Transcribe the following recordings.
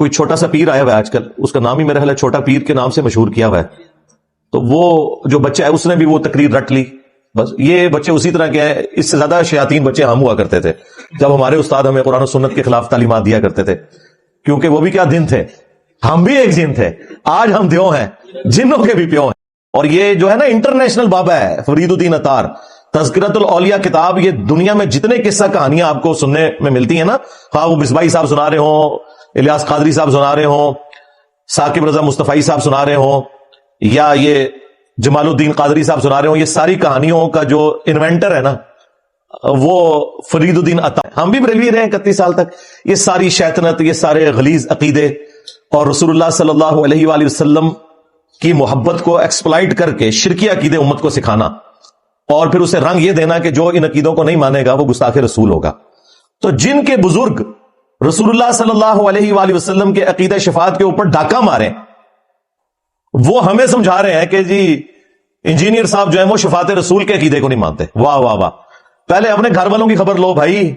کوئی چھوٹا سا پیر آیا ہوا ہے آج کل، اس کا نام ہی میرا خیال ہے چھوٹا پیر کے نام سے مشہور کیا ہوا ہے، تو وہ جو بچہ ہے اس نے بھی وہ تقریر رٹ لی. بس یہ بچے اسی طرح کے ہیں. اس سے زیادہ شیاطین بچے ہم ہوا کرتے تھے جب ہمارے استاد ہمیں قرآن و سنت کے خلاف تعلیمات دیا کرتے تھے، کیونکہ وہ بھی کیا دن تھے، ہم بھی ایک جن تھے. آج ہم دیو ہیں، جنوں کے بھی پیو ہیں. اور یہ جو ہے نا انٹرنیشنل بابا ہے فرید الدین عطار، تذکرۃ الاولیاء کتاب، یہ دنیا میں جتنے قصہ کہانیاں آپ کو سننے میں ملتی ہیں نا، خواہ وہ مصباحی صاحب سنا رہے ہوں، الیاس قادری صاحب سنا رہے ہوں، ثاقب رضا مصطفی صاحب سنا رہے ہوں، یا یہ جمال الدین قادری صاحب سنا رہے ہوں، یہ ساری کہانیوں کا جو انوینٹر ہے نا وہ فرید الدین عطار. ہم بھی بریلوی رہے ہیں 31 سال تک. یہ ساری شیطنت، یہ سارے غلیظ عقیدے اور رسول اللہ صلی اللہ علیہ وآلہ وسلم کی محبت کو ایکسپلائٹ کر کے شرکی عقیدے امت کو سکھانا، اور پھر اسے رنگ یہ دینا کہ جو ان عقیدوں کو نہیں مانے گا وہ گستاخ رسول ہوگا. تو جن کے بزرگ رسول اللہ صلی اللہ علیہ وآلہ وسلم کے عقیدہ شفاعت کے اوپر ڈاکہ مارے، وہ ہمیں سمجھا رہے ہیں کہ جی انجینئر صاحب جو ہیں وہ شفاعت رسول کے عقیدے کو نہیں مانتے. واہ واہ واہ. پہلے اپنے گھر والوں کی خبر لو بھائی،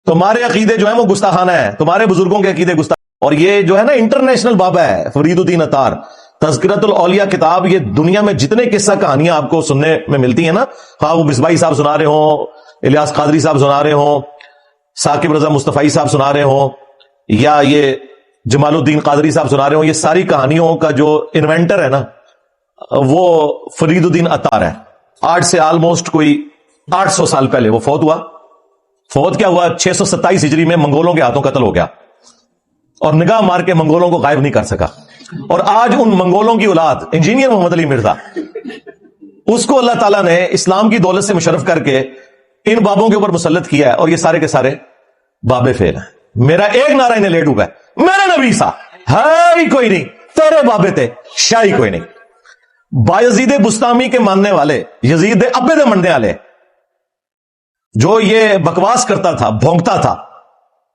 تمہارے عقیدے جو ہیں وہ گستاخانہ ہیں، تمہارے بزرگوں کے عقیدے گستاخ. اور یہ جو ہے نا انٹرنیشنل بابا ہے فرید الدین عطار، تذکرۃ الاولیاء کتاب، یہ دنیا میں جتنے قصہ کہانیاں آپ کو سننے میں ملتی ہیں نا، خواہ وہ مصباحی صاحب سنا رہے ہوں، الیاس قادری صاحب سنا رہے ہوں، ثاقب رضا مصطفی صاحب سنا رہے ہوں، یا یہ جمال الدین قادری صاحب سنا رہے ہوں، یہ ساری کہانیوں کا جو انوینٹر ہے نا وہ فرید الدین عطار ہے. آج سے آلموسٹ کوئی 800 سال پہلے وہ فوت ہوا. فوت کیا ہوا؟ 627 ہجری میں منگولوں کے ہاتھوں قتل ہو گیا، اور نگاہ مار کے منگولوں کو غائب نہیں کر سکا. اور آج ان منگولوں کی اولاد انجینئر محمد علی مرزا، اس کو اللہ تعالیٰ نے اسلام کی دولت سے مشرف کر کے ان بابوں کے اوپر مسلط کیا ہے، اور یہ سارے کے سارے بابے فیل ہیں. میرا ایک نعرہ انہیں لے ڈوبا ہے، میرے نبی سا ہے ہی کوئی نہیں، تیرے بابے تھے شاہی کوئی نہیں. بایزید بستامی کے ماننے والے، یزید ابے دے منڈے والے، جو یہ بکواس کرتا تھا، بھونکتا تھا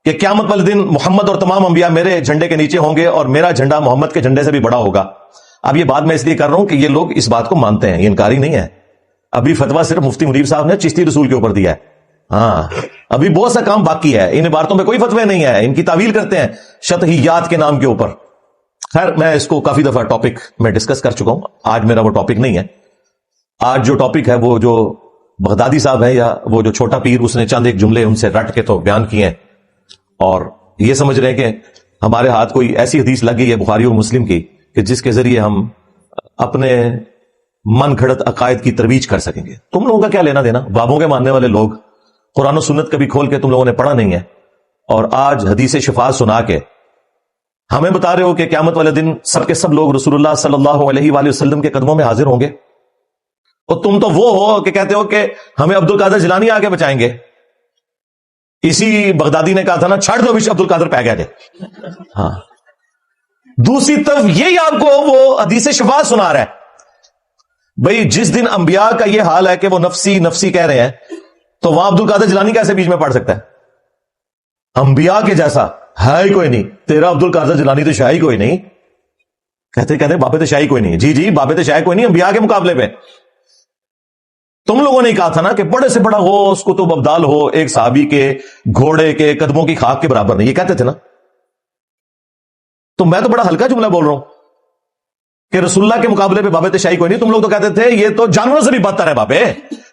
کہ قیامت والے دن محمد اور تمام انبیاء میرے جھنڈے کے نیچے ہوں گے اور میرا جھنڈا محمد کے جھنڈے سے بھی بڑا ہوگا. اب یہ بات میں اس لیے کر رہا ہوں کہ یہ لوگ اس بات کو مانتے ہیں، یہ انکاری نہیں ہے. ابھی فتویٰ صرف مفتی منیر صاحب نے چشتی رسول کے اوپر دیا ہے. ہاں ابھی بہت سا کام باقی ہے، ان عبارتوں میں کوئی فتوے نہیں ہے، ان کی تعویل کرتے ہیں شطحیات کے نام کے اوپر. خیر میں اس کو کافی دفعہ ٹاپک میں ڈسکس کر چکا ہوں، آج میرا وہ ٹاپک نہیں ہے. آج جو ٹاپک ہے وہ جو بغدادی صاحب ہیں، یا وہ جو چھوٹا پیر، اس نے چند ایک جملے ان سے رٹ کے تو بیان کیے ہیں، اور یہ سمجھ رہے ہیں کہ ہمارے ہاتھ کوئی ایسی حدیث لگ گئی ہے بخاری اور مسلم کی کہ جس کے ذریعے ہم اپنے من گھڑت عقائد کی ترویج کر سکیں گے. تم لوگوں کا کیا لینا دینا؟ بابوں کے ماننے والے لوگ قرآن و سنت کبھی کھول کے تم لوگوں نے پڑھا نہیں ہے، اور آج حدیث شفاعت سنا کے ہمیں بتا رہے ہو کہ قیامت والے دن سب کے سب لوگ رسول اللہ صلی اللہ علیہ وآلہ وسلم کے قدموں میں حاضر ہوں گے. اور تم تو وہ ہو کہ کہتے ہو کہ ہمیں عبد القادر جیلانی آ کے بچائیں گے. اسی بغدادی نے کہا تھا نا، چھڑ دو عبد القادر پہ گیا دے. ہاں دوسری طرف یہی آپ کو وہ حدیث شفاعت سنا رہا ہے. بھئی جس دن انبیاء کا یہ حال ہے کہ وہ نفسی نفسی کہہ رہے ہیں، تو وہاں عبد القادر جیلانی کیسے بیچ میں پڑ سکتا ہے؟ انبیاء کے جیسا ہے ہی کوئی نہیں. تیرا عبد القادر جیلانی تو شاہی کوئی نہیں. کہتے بابے تو شاہی کوئی نہیں. جی بابے تو شاہی کوئی نہیں انبیاء کے مقابلے پہ. تم لوگوں نے کہا تھا نا کہ بڑے سے بڑا غوث کتب ابدال ہو ایک صحابی کے گھوڑے کے قدموں کی خاک کے برابر نہیں، یہ کہتے تھے نا. تو میں تو بڑا ہلکا جملہ بول رہا ہوں کہ رسول اللہ کے مقابلے پہ بابے تشائی کوئی نہیں. تم لوگ تو کہتے تھے یہ تو جانوروں سے بھی بدتر ہے بابے،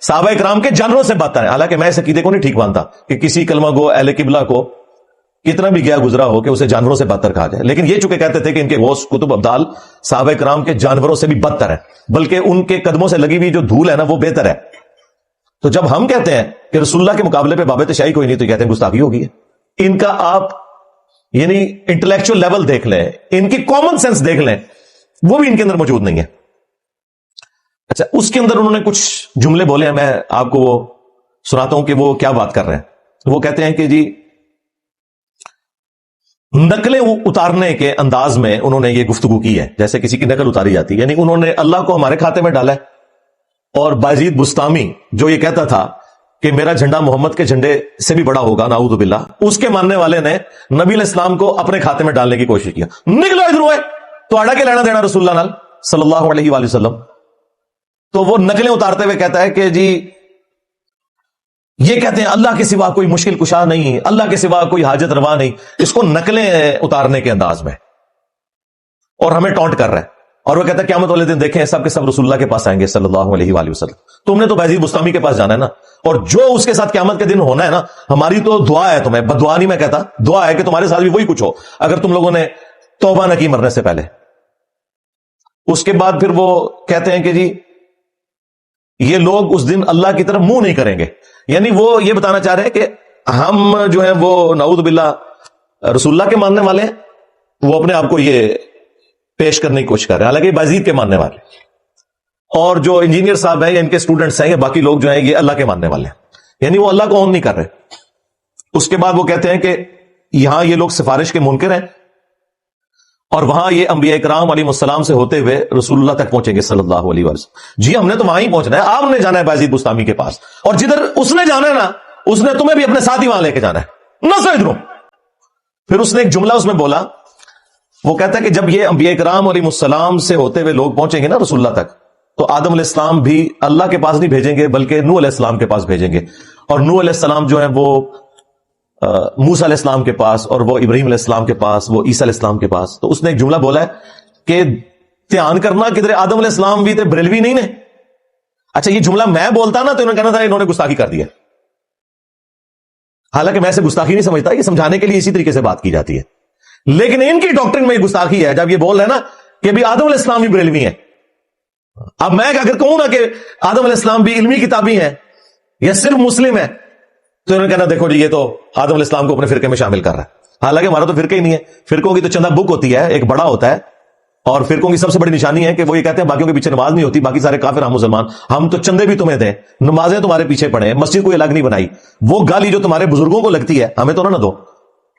صحابہ کرام کے جانوروں سے بدتر ہے. حالانکہ میں اس عقیدے کو نہیں ٹھیک مانتا کہ کسی کلمہ گو اہل قبلہ کو کتنا بھی گیا گزرا ہو کہ اسے جانوروں سے بدتر کہا جائے. لیکن یہ چونکہ کہتے تھے کہ ان کے غوث کتب ابدال صحابہ کرام کے جانوروں سے بھی بدتر ہے، بلکہ ان کے قدموں سے لگی ہوئی جو دھول ہے نا وہ بہتر ہے. تو جب ہم کہتے ہیں کہ رسول اللہ کے مقابلے پہ بابا تشائی کوئی نہیں، تو کہتے ہیں گستاخی ہوگی ہے. ان کا آپ یعنی انٹلیکچوئل لیول دیکھ لیں، ان کی کامن سینس دیکھ لیں، وہ بھی ان کے اندر موجود نہیں ہے. اچھا اس کے اندر انہوں نے کچھ جملے بولے ہیں، میں آپ کو وہ سناتا ہوں کہ وہ کیا بات کر رہے ہیں. وہ کہتے ہیں کہ جی نقلیں اتارنے کے انداز میں انہوں نے یہ گفتگو کی ہے جیسے کسی کی نقل اتاری جاتی ہے، یعنی انہوں نے اللہ کو ہمارے کھاتے میں ڈالا ہے. اور بایزید بستامی جو یہ کہتا تھا کہ میرا جھنڈا محمد کے جھنڈے سے بھی بڑا ہوگا، نعوذ باللہ، اس کے ماننے والے نے نبی علیہ السلام کو اپنے کھاتے میں ڈالنے کی کوشش کیا. نکلو ادھر ہوئے تو آڑا کے لینا دینا رسول اللہ صلی اللہ علیہ وآلہ وسلم. تو وہ نقلیں اتارتے ہوئے کہتا ہے کہ جی یہ کہتے ہیں اللہ کے سوا کوئی مشکل کشا نہیں، اللہ کے سوا کوئی حاجت روا نہیں، اس کو نقلیں اتارنے کے انداز میں، اور ہمیں ٹونٹ کر رہا ہے. اور وہ کہتا ہے قیامت والے دن دیکھیں سب کے سب رسول اللہ کے پاس آئیں گے صلی اللہ علیہ وآلہ وسلم. تم نے تو بازید بستامی کے پاس جانا ہے نا، اور جو اس کے ساتھ قیامت کے دن ہونا ہے نا، ہماری تو دعا ہے تمہیں، بد دعا نہیں میں کہتا، دعا ہے کہ تمہارے ساتھ بھی وہی کچھ ہو اگر تم لوگوں نے توبہ نہ کی مرنے سے پہلے. اس کے بعد پھر وہ کہتے ہیں کہ جی یہ لوگ اس دن اللہ کی طرف منہ نہیں کریں گے. یعنی وہ یہ بتانا چاہ رہے ہیں کہ ہم جو ہیں وہ نعوذ باللہ رسول اللہ کے ماننے والے ہیں، وہ اپنے آپ کو یہ پیش کرنے کی کوشش کر رہے ہیں، حالانکہ بازید کے ماننے والے. اور جو انجینئر صاحب ہیں یا ان کے اسٹوڈنٹس ہیں یا باقی لوگ جو ہیں یہ اللہ کے ماننے والے ہیں، یعنی وہ اللہ کو اون نہیں کر رہے. اس کے بعد وہ کہتے ہیں کہ یہاں یہ لوگ سفارش کے منکر ہیں، اور وہاں یہ انبیاء کرام علیہ السلام سے ہوتے ہوئے رسول اللہ تک پہنچیں گے صلی اللہ علیہ وسلم. جی ہم نے تو وہاں ہی پہنچنا ہے، آپ نے جانا ہے بازید بستامی کے پاس، اور جدھر اس نے جانا ہے نا اس نے تمہیں بھی اپنے ساتھ ہی وہاں لے کے جانا ہے، نہ سمجھ. پھر اس نے ایک جملہ اس میں بولا، وہ کہتا ہے کہ جب یہ انبیاء کرام علیہ السلام سے ہوتے ہوئے لوگ پہنچیں گے نا رسول اللہ تک، تو آدم علیہ السلام بھی اللہ کے پاس نہیں بھیجیں گے بلکہ نوح علیہ السلام کے پاس بھیجیں گے. اور نوح علیہ السلام جو ہے وہ موسیٰ علیہ السلام کے پاس، اور وہ ابراہیم علیہ السلام کے پاس، وہ عیسیٰ علیہ السلام کے پاس. تو اس نے ایک جملہ بولا ہے کہ دھیان کرنا کدھر آدم علیہ السلام بھی تھے بریلوی نہیں نے. اچھا یہ جملہ میں بولتا نا تو انہوں نے کہنا تھا انہوں نے گستاخی کر دیا، حالانکہ میں اسے گستاخی نہیں سمجھتا، یہ سمجھانے کے لیے اسی طریقے سے بات کی جاتی ہے. لیکن ان کی ڈاکٹرن میں گستاخی ہے جب یہ بول رہے ہیں نا کہ بھی آدم علیہ السلام بھی بریلوی ہیں. اب میں اگر کہوں نا کہ آدم علیہ السلام بھی علمی کتابی ہیں یا صرف مسلم ہے تو انہوں نے کہنا دیکھو جی یہ تو آدم علیہ السلام کو اپنے فرقے میں شامل کر رہا ہے، حالانکہ ہمارا تو فرقہ ہی نہیں ہے. فرقوں کی تو چندہ بک ہوتی ہے، ایک بڑا ہوتا ہے، اور فرقوں کی سب سے بڑی نشانی ہے کہ وہ یہ کہتے ہیں باقیوں کے پیچھے نماز نہیں ہوتی، باقی سارے کافر ہم مسلمان، ہم تو چندے بھی تمہیں دیں، نمازیں تمہارے پیچھے پڑھیں، مسجد کوئی الگ نہیں بنائی، وہ گالی جو تمہارے بزرگوں کو لگتی ہے ہمیں تو نہ دو.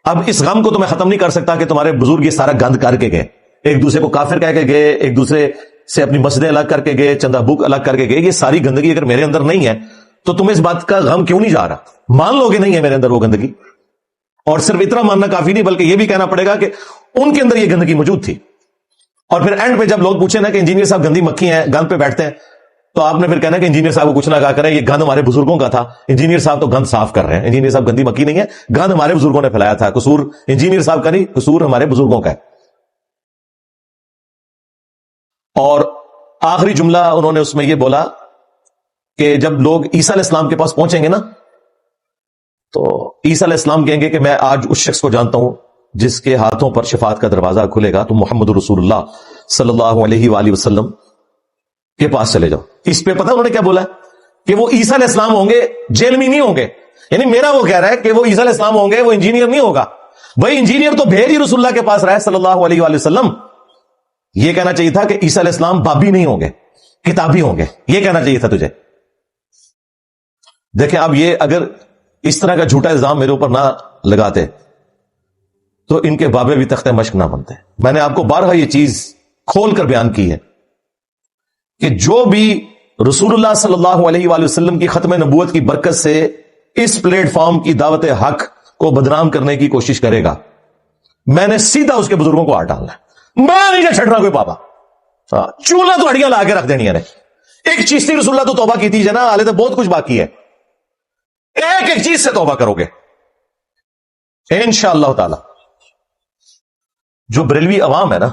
اب اس غم کو تو میں ختم نہیں کر سکتا کہ تمہارے بزرگ یہ سارا گند کر کے گئے، ایک دوسرے کو کافر کہہ کے گئے، ایک دوسرے سے اپنی مسجدیں الگ کر کے گئے، چندہ بک الگ کر کے گئے. یہ ساری گندگی اگر میرے اندر نہیں ہے تو تمہیں اس بات کا غم کیوں نہیں جا رہا؟ مان لو کہ نہیں ہے میرے اندر وہ گندگی. اور صرف اتنا ماننا کافی نہیں بلکہ یہ بھی کہنا پڑے گا کہ ان کے اندر یہ گندگی موجود تھی. اور پھر اینڈ پہ جب لوگ پوچھیں نا کہ انجینئر صاحب گندی مکھی ہیں، گند پہ بیٹھتے ہیں، تو آپ نے پھر کہنا کہ انجینئر صاحب کو کچھ نہ کہا کریں، یہ گند ہمارے بزرگوں کا تھا، انجینئر صاحب تو گند صاف کر رہے ہیں، انجینئر صاحب گندی مکھی نہیں ہے، گند ہمارے بزرگوں نے پھیلایا تھا، قصور انجینئر صاحب کا نہیں، قصور ہمارے بزرگوں کا ہے. اور آخری جملہ انہوں نے اس میں یہ بولا کہ جب لوگ عیسیٰ علیہ السلام کے پاس پہنچیں گے نا تو عیسیٰ علیہ السلام کہیں گے کہ میں آج اس شخص کو جانتا ہوں جس کے ہاتھوں پر شفاعت کا دروازہ کھلے گا، تم محمد رسول اللہ صلی اللہ علیہ وآلہ وسلم کے پاس چلے جاؤ. اس پہ پتہ انہوں نے کیا بولا کہ وہ عیسیٰ علیہ السلام ہوں گے، جیل میں نہیں ہوں گے. یعنی میرا وہ کہہ رہا ہے کہ وہ عیسیٰ علیہ السلام ہوں گے، وہ انجینئر نہیں ہوگا. وہی انجینئر تو بھیج ہی رسول اللہ کے پاس رہا ہے صلی اللہ علیہ وآلہ وسلم. یہ کہنا چاہیے تھا کہ عیسیٰ علیہ السلام بابی نہیں ہوں گے، کتابی ہوں گے، یہ کہنا چاہیے تھا تجھے. دیکھیں اب یہ اگر اس طرح کا جھوٹا الزام میرے اوپر نہ لگاتے تو ان کے بابے بھی تختہ مشق نہ بنتے. میں نے آپ کو بارہا یہ چیز کھول کر بیان کی ہے کہ جو بھی رسول اللہ صلی اللہ علیہ وآلہ وسلم کی ختم نبوت کی برکت سے اس پلیٹ فارم کی دعوت حق کو بدنام کرنے کی کوشش کرے گا، میں نے سیدھا اس کے بزرگوں کو ہاتھ ڈالنا ہے. میں نہیں چھڑ رہا کوئی بابا، چولہا تو ہڈیاں لا کے رکھ دینی ہے. ایک چیز تھی رسول اللہ تو توبہ کی تھی جنا، حالے تو بہت کچھ باقی ہے. ایک ایک چیز سے توبہ کرو گے انشاءاللہ تعالی. جو بریلوی عوام ہے نا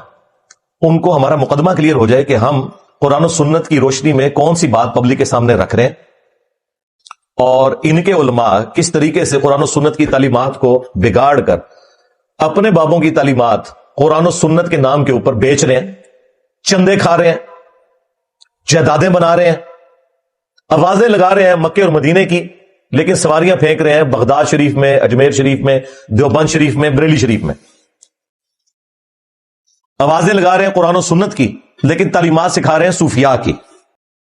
ان کو ہمارا مقدمہ کلیئر ہو جائے کہ ہم قرآن و سنت کی روشنی میں کون سی بات پبلک کے سامنے رکھ رہے ہیں، اور ان کے علماء کس طریقے سے قرآن و سنت کی تعلیمات کو بگاڑ کر اپنے بابوں کی تعلیمات قرآن و سنت کے نام کے اوپر بیچ رہے ہیں، چندے کھا رہے ہیں، جائیدادیں بنا رہے ہیں، آوازیں لگا رہے ہیں مکے اور مدینے کی، لیکن سواریاں پھینک رہے ہیں بغداد شریف میں، اجمیر شریف میں، دیوبند شریف میں، بریلی شریف میں. آوازیں لگا رہے ہیں قرآن و سنت کی لیکن تعلیمات سکھا رہے ہیں صوفیاء کی.